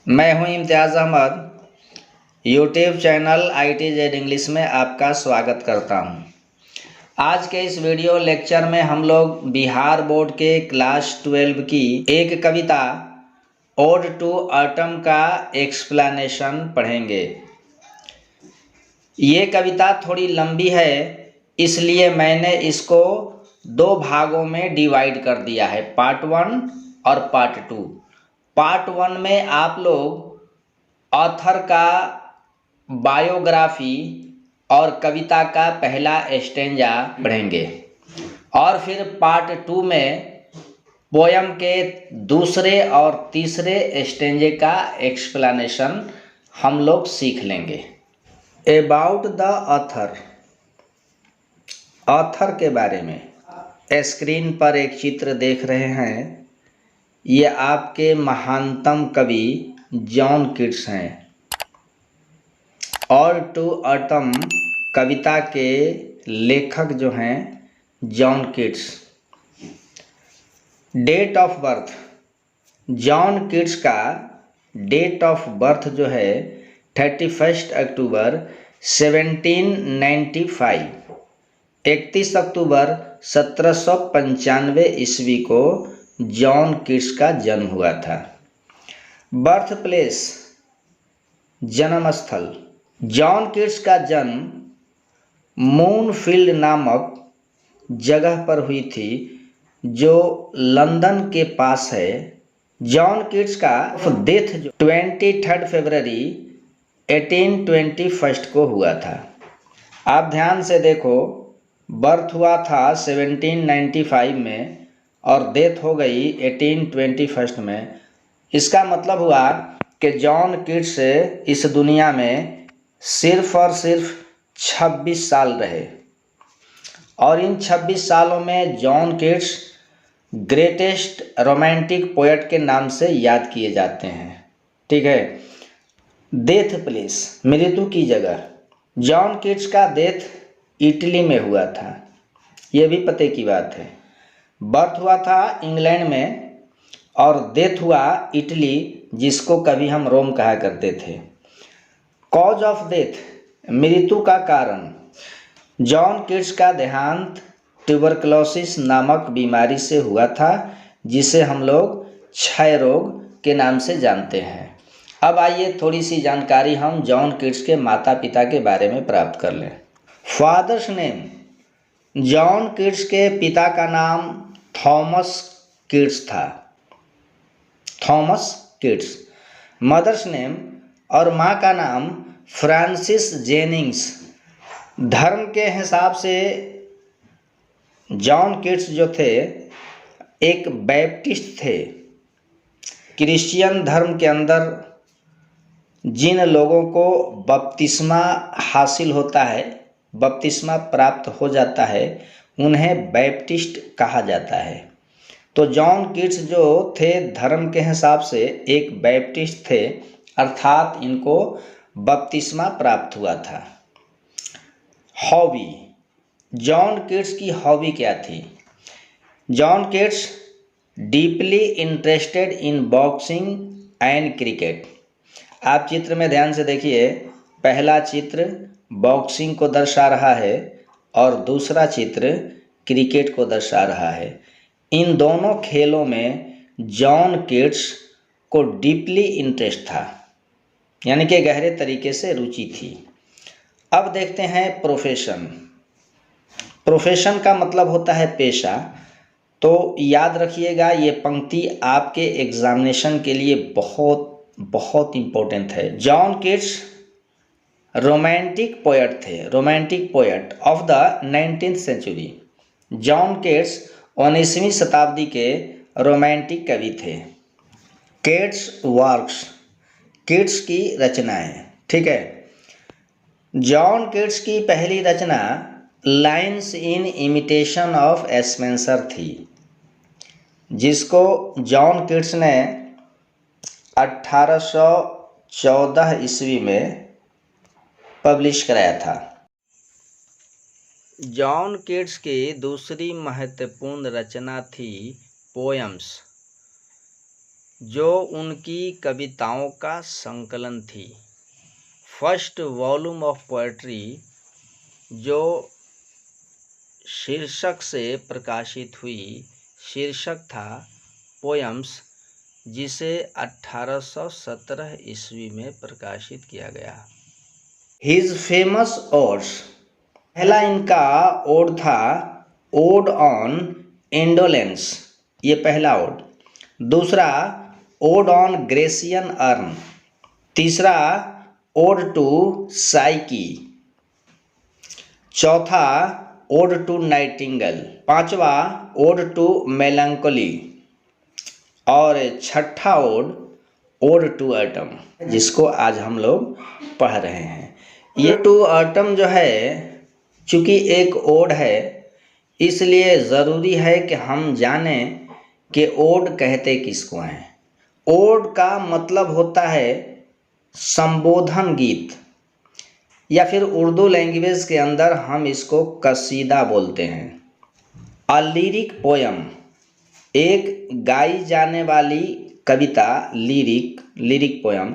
मैं हूं Imtiaz Ahmed. YouTube channel IT Z English में आपका स्वागत करता हूं। आज के इस वीडियो लेक्चर में हम लोग बिहार बोर्ड के क्लास 12 की एक कविता ओड टू ऑटम का एक्सप्लेनेशन पढ़ेंगे। ये कविता थोड़ी लंबी है, इसलिए मैंने इसको दो भागों में डिवाइड कर दिया है, पार्ट 1 और पार्ट 2। पार्ट 1 में आप लोग ऑथर का बायोग्राफी और कविता का पहला स्टेंजा पढ़ेंगे और फिर पार्ट 2 में पोयम के दूसरे और तीसरे स्टेंजे का एक्सप्लेनेशन हम लोग सीख लेंगे। अबाउट द ऑथर, ऑथर के बारे में स्क्रीन पर एक चित्र देख रहे हैं। ये आपके महानतम कवि जॉन कीट्स हैं। ओड टू ऑटम कविता के लेखक जो हैं John Keats. Date of birth, John Keats का डेट ऑफ बर्थ जो है 31 अक्टूबर 1795, 31 अक्टूबर 1795 ईस्वी को जॉन कीट्स का जन्म हुआ था। बर्थ प्लेस, जन्म स्थल, जॉन कीट्स का जन्म मूनफील्ड नामक जगह पर हुई थी जो लंदन के पास है। जॉन कीट्स का डेथ 23 फरवरी 1821 को हुआ था। आप ध्यान से देखो, बर्थ हुआ था 1795 में और डेथ हो गई 1821 में। इसका मतलब हुआ कि जॉन कीट्स इस दुनिया में सिर्फ और सिर्फ 26 साल रहे और इन 26 सालों में John Keats greatest romantic poet के नाम से याद किए जाते हैं। ठीक है। डेथ प्लेस, मृत्यु की जगह, जॉन कीट्स का डेथ इटली में हुआ था, ये भी पते की बात है। बर्थ हुआ था इंग्लैंड में और डेथ हुआ इटली, जिसको कभी हम रोम कहा करते थे। कॉज ऑफ डेथ, मृत्यु का कारण, जॉन कीट्स का देहांत ट्यूबरकुलोसिस नामक बीमारी से हुआ था, जिसे हम लोग क्षय रोग के नाम से जानते हैं। अब आइए थोड़ी सी जानकारी हम जॉन कीट्स के माता पिता के बारे में प्राप्त कर लें। फादर्स नेम, जॉन कीट्स के पिता का नाम थॉमस कीट्स था, थॉमस कीट्स। मदर्स नेम और माँ का नाम फ्रांसिस जेनिंग्स। धर्म के हिसाब से जॉन कीट्स जो थे एक बैप्टिस्ट थे। क्रिश्चियन धर्म के अंदर जिन लोगों को बपतिस्मा हासिल होता है, बपतिस्मा प्राप्त हो जाता है, उन्हें बैप्टिस्ट कहा जाता है। तो जॉन कीट्स जो थे धर्म के हिसाब से एक बैप्टिस्ट थे, अर्थात इनको बपतिस्मा प्राप्त हुआ था। हॉबी, जॉन कीट्स की हॉबी क्या थी? John Keats deeply interested in boxing and cricket. आप चित्र में ध्यान से देखिए, पहला चित्र बॉक्सिंग को दर्शा रहा है और दूसरा चित्र क्रिकेट को दर्शा रहा है। इन दोनों खेलों में जॉन कीट्स को डीपली इंटरेस्ट था, यानी कि गहरे तरीके से रुचि थी। अब देखते हैं प्रोफेशन। प्रोफेशन का मतलब होता है पेशा। तो याद रखिएगा, ये पंक्ति आपके एग्जामिनेशन के लिए बहुत बहुत इम्पोर्टेंट है। जॉन कीट्स रोमांटिक पोएट थे, romantic poet of the 19th century. John Keats 19वीं शताब्दी के रोमांटिक कवि थे। कीट्स वर्क्स, कीट्स की रचनाएं। ठीक है। जॉन कीट्स की पहली रचना lines in imitation of Spenser थी, जिसको जॉन कीट्स ने 1814 ईस्वी में पब्लिश कराया था। जॉन कीट्स की दूसरी महत्वपूर्ण रचना थी पोएम्स। जो उनकी कविताओं का संकलन थी। फर्स्ट वॉल्यूम ऑफ पोएट्री जो शीर्षक से प्रकाशित हुई, शीर्षक था पोयम्स, जिसे 1817 ईस्वी में प्रकाशित किया गया। हिज फेमस ओड्स, पहला इनका ओड था ओड ऑन इंडोलेंस, ये पहला ओड। दूसरा ओड ऑन ग्रेसियन अर्न। तीसरा ओड टू साइकी। चौथा ओड टू नाइटिंगेल। पांचवा ओड टू मेलंकोली। और छठा ओड टू ऑटम, जिसको आज हम लोग पढ़ रहे हैं। ये टू ऑटम जो है, चूँकि एक ओड है, इसलिए ज़रूरी है कि हम जानें कि ओड कहते किसको हैं। ओड का मतलब होता है संबोधन गीत, या फिर उर्दू लैंग्वेज के अंदर हम इसको कसीदा बोलते हैं। अ लिरिक पोयम, एक गाई जाने वाली कविता, lyric poem,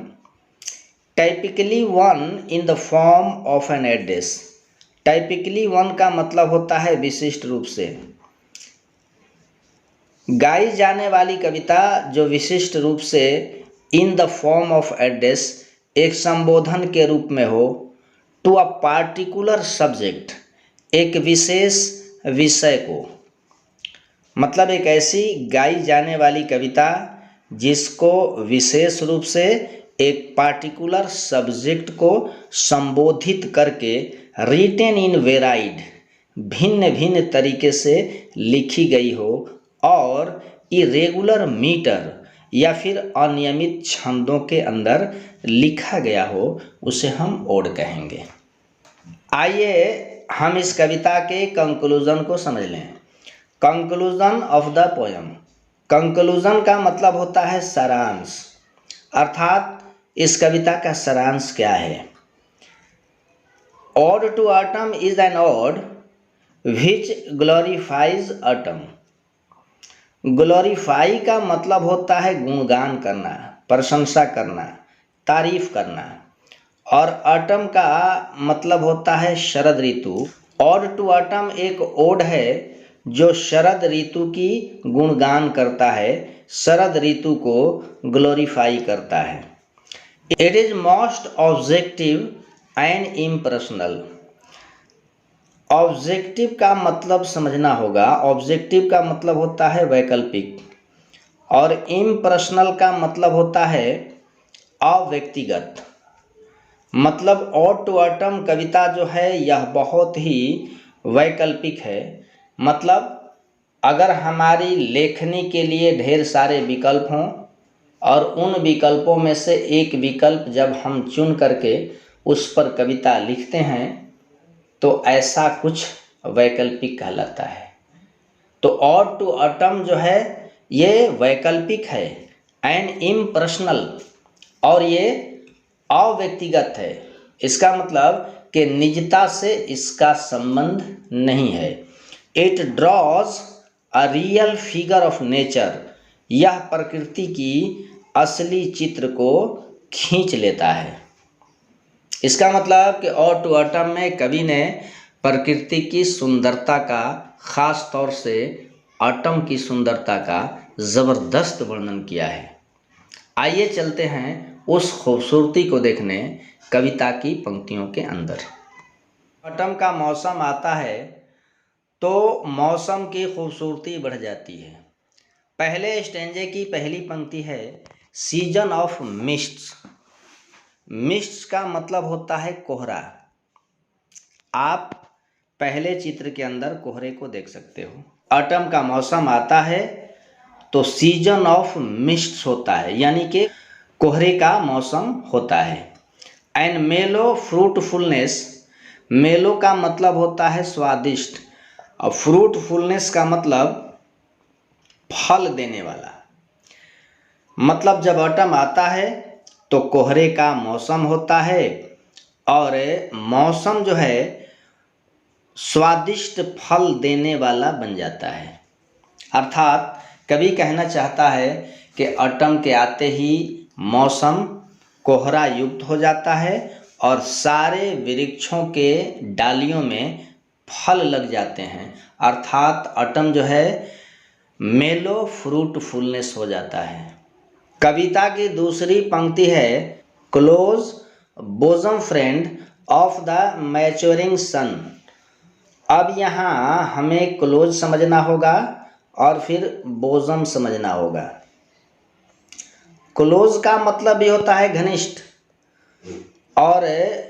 typically one in the form of an address. Typically one का मतलब होता है विशिष्ट रूप से। गाई जाने वाली कविता जो विशिष्ट रूप से इन द फॉर्म ऑफ एड्रेस, एक संबोधन के रूप में हो, टू अ पार्टिकुलर सब्जेक्ट, एक विशेष विषय को। मतलब एक ऐसी गाई जाने वाली कविता जिसको विशेष रूप से एक पार्टिकुलर सब्जेक्ट को संबोधित करके रिटेन इन वेराइड, भिन्न भिन्न तरीके से लिखी गई हो और इरेगुलर मीटर या फिर अनियमित छंदों के अंदर लिखा गया हो, उसे हम ओड कहेंगे। आइए हम इस कविता के कंक्लूजन को समझ लें। Conclusion of the poem. Conclusion का मतलब होता है सारांश, अर्थात इस कविता का सारांश क्या है। Ode to autumn is an ode which glorifies autumn. Glorify का मतलब होता है गुणगान करना, प्रशंसा करना, तारीफ करना। और ऑटम का मतलब होता है शरद ऋतु। ओड टू ऑटम एक ओड है जो शरद ऋतु की गुणगान करता है, शरद ऋतु को ग्लोरीफाई करता है। It is most objective and impersonal. Objective का मतलब समझना होगा। ऑब्जेक्टिव का मतलब होता है वैकल्पिक, और इम्पर्सनल का मतलब होता है अव्यक्तिगत। मतलब ओड टू ऑटम कविता जो है यह बहुत ही वैकल्पिक है। मतलब अगर हमारी लेखनी के लिए ढेर सारे विकल्प हों और उन विकल्पों में से एक विकल्प जब हम चुन करके उस पर कविता लिखते हैं तो ऐसा कुछ वैकल्पिक कहलाता है। तो ओड टू ऑटम जो है ये वैकल्पिक है एंड इम्पर्सनल, और ये अव्यक्तिगत है। इसका मतलब कि निजता से इसका संबंध नहीं है। It draws a real figure of nature. यह प्रकृति की असली चित्र को खींच लेता है। इसका मतलब कि ओड टू ऑटम में कवि ने प्रकृति की सुंदरता का, खास तौर से ऑटम की सुंदरता का ज़बरदस्त वर्णन किया है। आइए चलते हैं उस खूबसूरती को देखने कविता की पंक्तियों के अंदर। ऑटम का मौसम आता है तो मौसम की खूबसूरती बढ़ जाती है। पहले स्टेंजे की पहली पंक्ति है सीजन ऑफ मिस्ट्स। मिस्ट्स का मतलब होता है कोहरा। आप पहले चित्र के अंदर कोहरे को देख सकते हो। ऑटम का मौसम आता है तो सीजन ऑफ मिस्ट्स होता है, यानी कि कोहरे का मौसम होता है। एंड मेलो फ्रूटफुलनेस। मेलो का मतलब होता है स्वादिष्ट, और फ्रूटफुलनेस का मतलब फल देने वाला। मतलब जब ऑटम आता है तो कोहरे का मौसम होता है और मौसम जो है स्वादिष्ट फल देने वाला बन जाता है। अर्थात कवि कहना चाहता है कि ऑटम के आते ही मौसम कोहरा युक्त हो जाता है और सारे वृक्षों के डालियों में फल लग जाते हैं, अर्थात ऑटम जो है मेलो फ्रूटफुलनेस हो जाता है। कविता की दूसरी पंक्ति है close bosom friend of the maturing sun. अब यहाँ हमें क्लोज समझना होगा और फिर बोजम समझना होगा। क्लोज का मतलब भी होता है घनिष्ठ और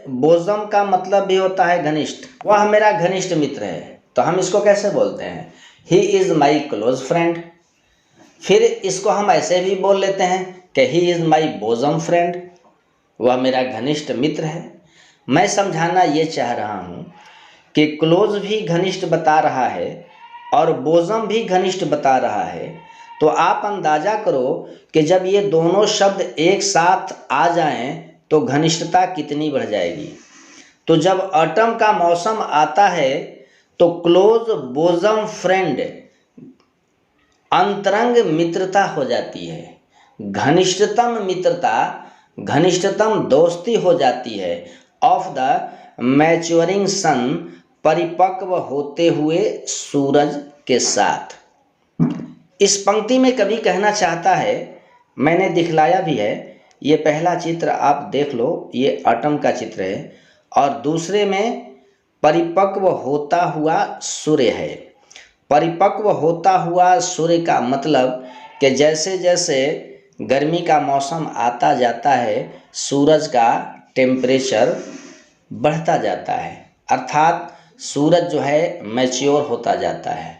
बोजम का मतलब भी होता है घनिष्ठ। वह मेरा घनिष्ठ मित्र है, तो हम इसको कैसे बोलते हैं? He is my close friend. फिर इसको हम ऐसे भी बोल लेते हैं कि he is my bosom friend, वह मेरा घनिष्ठ मित्र है। मैं समझाना ये चाह रहा हूँ कि क्लोज भी घनिष्ठ बता रहा है और बोजम भी घनिष्ठ बता रहा है, तो आप अंदाजा करो कि जब ये दोनों शब्द एक साथ आ जाएं तो घनिष्ठता कितनी बढ़ जाएगी। तो जब ऑटम का मौसम आता है तो क्लोज बोजम फ्रेंड अंतरंग मित्रता हो जाती है, घनिष्ठतम मित्रता, घनिष्ठतम दोस्ती हो जाती है। ऑफ द मैच्योरिंग सन, परिपक्व होते हुए सूरज के साथ। इस पंक्ति में कवि कहना चाहता है, मैंने दिखलाया भी है, ये पहला चित्र आप देख लो, ये ऑटम का चित्र है और दूसरे में परिपक्व होता हुआ सूर्य है। परिपक्व होता हुआ सूर्य का मतलब कि जैसे जैसे गर्मी का मौसम आता जाता है सूरज का टेम्परेचर बढ़ता जाता है, अर्थात सूरज जो है मैच्योर होता जाता है।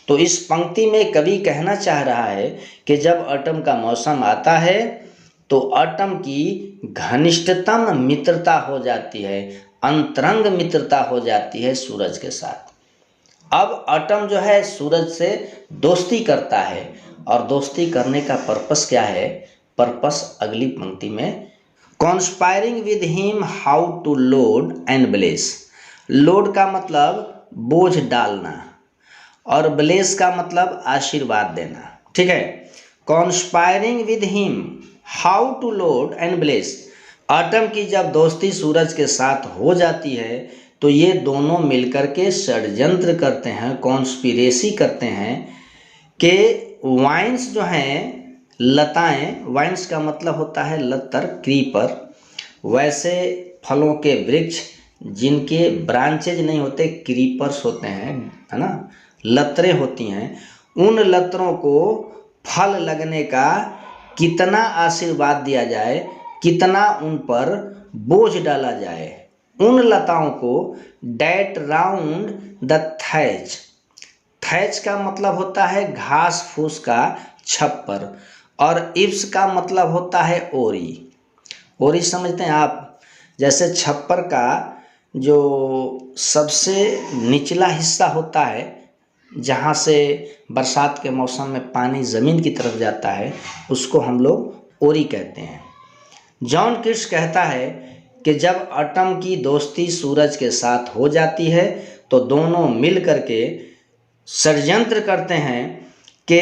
तो इस पंक्ति में कवि कहना चाह रहा है कि जब ऑटम का मौसम आता है तो ऑटम की घनिष्ठतम मित्रता हो जाती है, अंतरंग मित्रता हो जाती है सूरज के साथ। अब ऑटम जो है सूरज से दोस्ती करता है और दोस्ती करने का पर्पस क्या है? पर्पस अगली पंक्ति में, conspiring with him how to load and bless. Load का मतलब बोझ डालना और ब्लेस का मतलब आशीर्वाद देना, ठीक है। Conspiring with him how to load and bless. Autumn की जब दोस्ती सूरज के साथ हो जाती है तो ये दोनों मिलकर के षड्यंत्र करते हैं, कॉन्स्पिरेसी करते हैं कि वाइन्स जो हैं, लताएं, वाइन्स का मतलब होता है लतर, क्रीपर, वैसे फलों के वृक्ष जिनके ब्रांचेज नहीं होते, क्रीपर्स होते हैं, है ना, लतरें होती हैं, उन लतरों को फल लगने का कितना आशीर्वाद दिया जाए, कितना उन पर बोझ डाला जाए। उन लताओं को that round the thatch. Thatch का मतलब होता है घास फूस का छप्पर और इब्स का मतलब होता है ओरी। ओरी समझते हैं आप? जैसे छप्पर का जो सबसे निचला हिस्सा होता है जहाँ से बरसात के मौसम में पानी ज़मीन की तरफ जाता है, उसको हम लोग ओरी कहते हैं। जॉन किट्स कहता है कि जब ऑटम की दोस्ती सूरज के साथ हो जाती है तो दोनों मिल करके षड्यंत्र करते हैं कि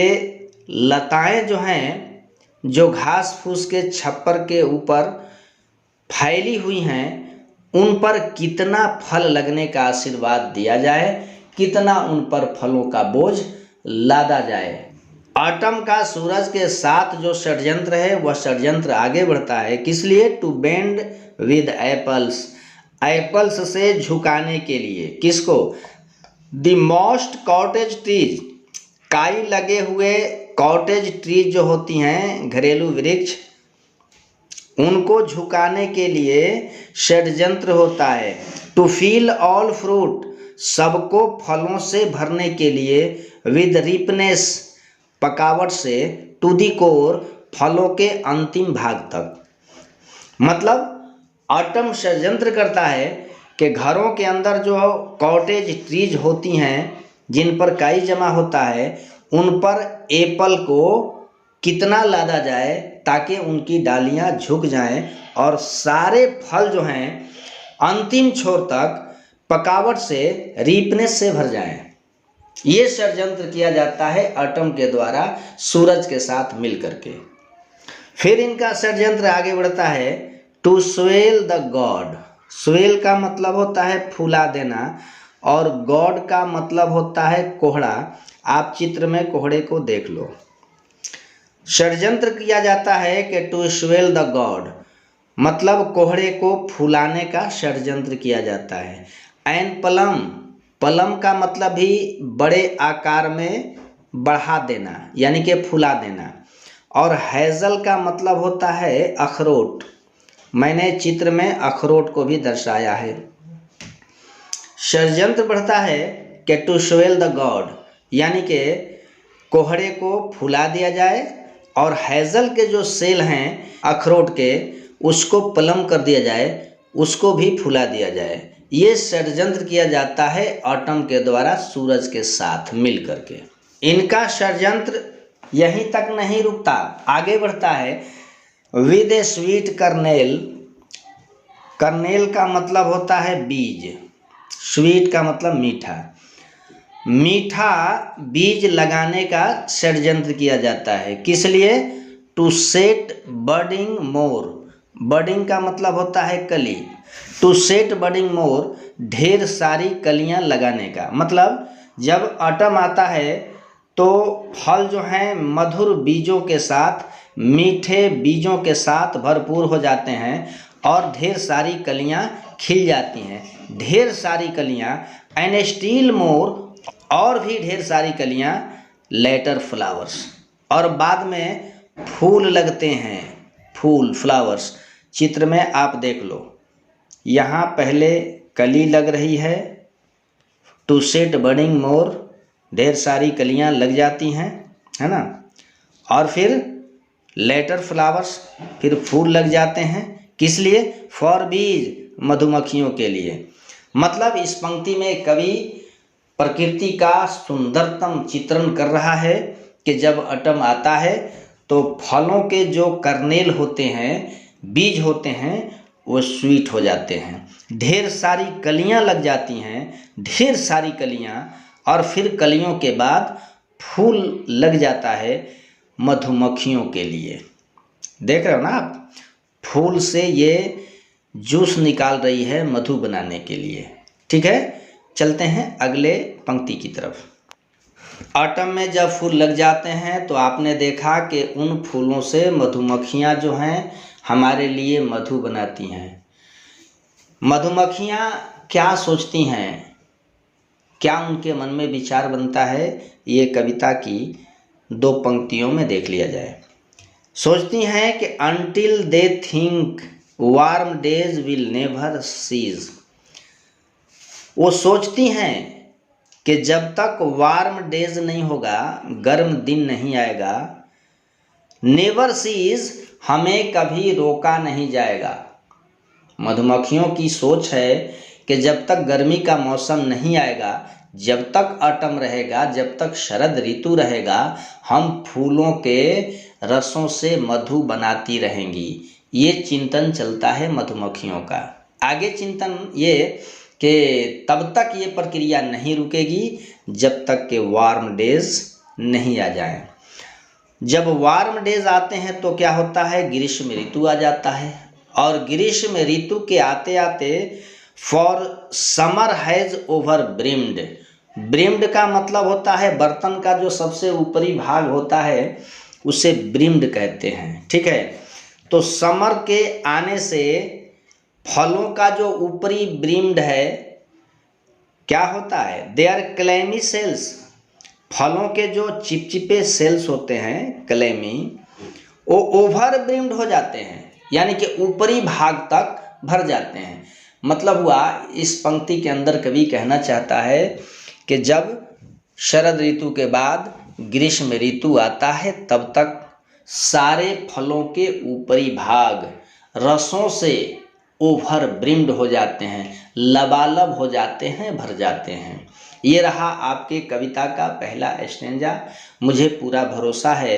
लताएं जो हैं, जो घास फूस के छप्पर के ऊपर फैली हुई हैं, उन पर कितना फल लगने का आशीर्वाद दिया जाए, कितना उन पर फलों का बोझ लादा जाए। ऑटम का सूरज के साथ जो षड्यंत्र है वह षड्यंत्र आगे बढ़ता है, किस लिए? To bend with apples, apples से झुकाने के लिए। किसको? द मोस्ट कॉटेज ट्रीज, काई लगे हुए कॉटेज ट्रीज जो होती हैं, घरेलू वृक्ष, उनको झुकाने के लिए षड्यंत्र होता है। टू फील ऑल फ्रूट, सबको फलों से भरने के लिए, विद रिपनेस, पकावट से, टू दी कोर, फलों के अंतिम भाग तक। मतलब ऑटम षड्यंत्र करता है कि घरों के अंदर जो कॉटेज ट्रीज होती हैं जिन पर काई जमा होता है, उन पर एप्पल को कितना लादा जाए ताकि उनकी डालियां झुक जाएं और सारे फल जो हैं अंतिम छोर तक पकावट से, रीपनेस से भर जाएं। ये षड्यंत्र किया जाता है एटम के द्वारा सूरज के साथ मिल करके। फिर इनका षड्यंत्र आगे बढ़ता है to swell the gourd. Swell का मतलब होता है फुला देना और गॉड का मतलब होता है कोहड़ा। आप चित्र में कोहड़े को देख लो। षड्यंत्र किया जाता है कि टू स्वेल द गॉड मतलब कोहड़े को फुलाने का षड्यंत्र किया जाता है। एंड पलम, पलम का मतलब भी बड़े आकार में बढ़ा देना यानी कि फुला देना। और हैज़ल का मतलब होता है अखरोट। मैंने चित्र में अखरोट को भी दर्शाया है। षड्यंत्र बढ़ता है कि टू स्वेल द गॉड यानी कि कोहड़े को फुला दिया जाए और हैज़ल के जो सेल हैं अखरोट के उसको पलम कर दिया जाए, उसको भी फुला दिया जाए। ये षड्यंत्र किया जाता है एटम के द्वारा सूरज के साथ मिल करके। इनका षड्यंत्र यहीं तक नहीं रुकता, आगे बढ़ता है with A sweet kernel. Kernel का मतलब होता है बीज, स्वीट का मतलब मीठा। मीठा बीज लगाने का षड्यंत्र किया जाता है। किस लिए? टू सेट बर्डिंग मोर। बर्डिंग का मतलब होता है कली। टू सेट बर्डिंग मोर ढेर सारी कलियां लगाने का मतलब जब एटम आता है तो फल जो हैं मधुर बीजों के साथ, मीठे बीजों के साथ भरपूर हो जाते हैं और ढेर सारी कलियां खिल जाती हैं। ढेर सारी कलियां एंड स्टील मोर और भी ढेर सारी कलियां लेटर फ्लावर्स और बाद में फूल लगते हैं। फूल फ्लावर्स चित्र में आप देख लो, यहाँ पहले कली लग रही है, टू सेट बर्डिंग मोर ढेर सारी कलियां लग जाती हैं, है ना, और फिर लेटर फ्लावर्स फिर फूल लग जाते हैं। किस लिए? फॉर बीज मधुमक्खियों के लिए। मतलब इस पंक्ति में कवि प्रकृति का सुंदरतम चित्रण कर रहा है कि जब एटम आता है तो फलों के जो कर्नेल होते हैं, बीज होते हैं, वो स्वीट हो जाते हैं। ढेर सारी कलियां लग जाती हैं, ढेर सारी कलियां, और फिर कलियों के बाद फूल लग जाता है मधुमक्खियों के लिए। देख रहे हो ना आप, फूल से ये जूस निकाल रही है मधु बनाने के लिए। ठीक है, चलते हैं अगले पंक्ति की तरफ। एटम में जब फूल लग जाते हैं तो आपने देखा कि उन फूलों से मधुमक्खियां जो हैं हमारे लिए मधु बनाती हैं। मधुमक्खियां क्या सोचती हैं, क्या उनके मन में विचार बनता है, ये कविता की दो पंक्तियों में देख लिया जाए। सोचती हैं कि until they think warm days will never cease. वो सोचती हैं कि जब तक वार्म डेज नहीं होगा, गर्म दिन नहीं आएगा, नेवर सीज हमें कभी रोका नहीं जाएगा। मधुमक्खियों की सोच है कि जब तक गर्मी का मौसम नहीं आएगा, जब तक ऑटम रहेगा, जब तक शरद ऋतु रहेगा, हम फूलों के रसों से मधु बनाती रहेंगी। ये चिंतन चलता है मधुमक्खियों का। आगे चिंतन ये कि तब तक ये प्रक्रिया नहीं रुकेगी जब तक कि वार्म डेज नहीं आ जाए। जब वार्म डेज आते हैं तो क्या होता है, ग्रीष्म ऋतु आ जाता है, और ग्रीष्म ऋतु के आते आते for summer has over brimmed. Brimmed का मतलब होता है बर्तन का जो सबसे ऊपरी भाग होता है उसे ब्रिम्ड कहते हैं। ठीक है, तो समर के आने से फलों का जो ऊपरी ब्रिम्ड है क्या होता है, दे आर क्लेमी सेल्स। फलों के जो चिपचिपे सेल्स होते हैं क्लेमी, वो ओवर ब्रिम्ड हो जाते हैं, यानी कि ऊपरी भाग तक भर जाते हैं। मतलब हुआ, इस पंक्ति के अंदर कवि कहना चाहता है कि जब शरद ऋतु के बाद ग्रीष्म ऋतु आता है तब तक सारे फलों के ऊपरी भाग रसों से ओवर ब्रिम्ड हो जाते हैं, लबालब हो जाते हैं, भर जाते हैं। ये रहा आपके कविता का पहला स्टैंजा। मुझे पूरा भरोसा है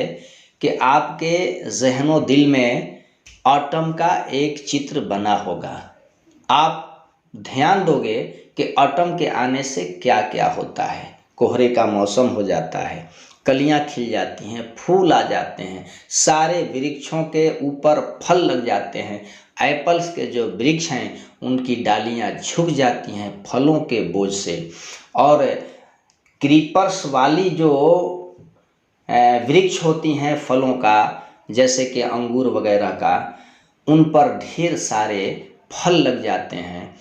कि आपके ज़हनो दिल में ऑटम का एक चित्र बना होगा। आप ध्यान दोगे कि ऑटम के आने से क्या क्या होता है। कोहरे का मौसम हो जाता है, कलियां खिल जाती हैं, फूल आ जाते हैं, सारे वृक्षों के ऊपर फल लग जाते हैं। एप्पल्स के जो वृक्ष हैं उनकी डालियां झुक जाती हैं फलों के बोझ से, और क्रीपर्स वाली जो वृक्ष होती हैं फलों का, जैसे कि अंगूर वगैरह का, उन पर ढेर सारे फल लग जाते हैं।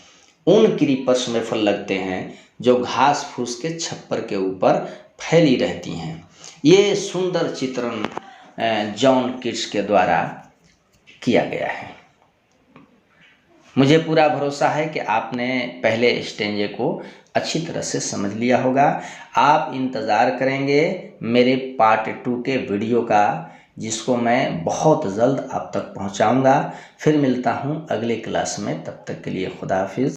उन क्रीपर्स में फल लगते हैं जो घास फूस के छप्पर के ऊपर फैली रहती हैं। ये सुंदर चित्रण जॉन कीट्स के द्वारा किया गया है। मुझे पूरा भरोसा है कि आपने पहले स्टेंजे को अच्छी तरह से समझ लिया होगा। आप इंतज़ार करेंगे मेरे पार्ट 2 के वीडियो का, जिसको मैं बहुत जल्द आप तक पहुंचाऊंगा। फिर मिलता हूं अगले क्लास में, तब तक के लिए खुदा हाफिज़।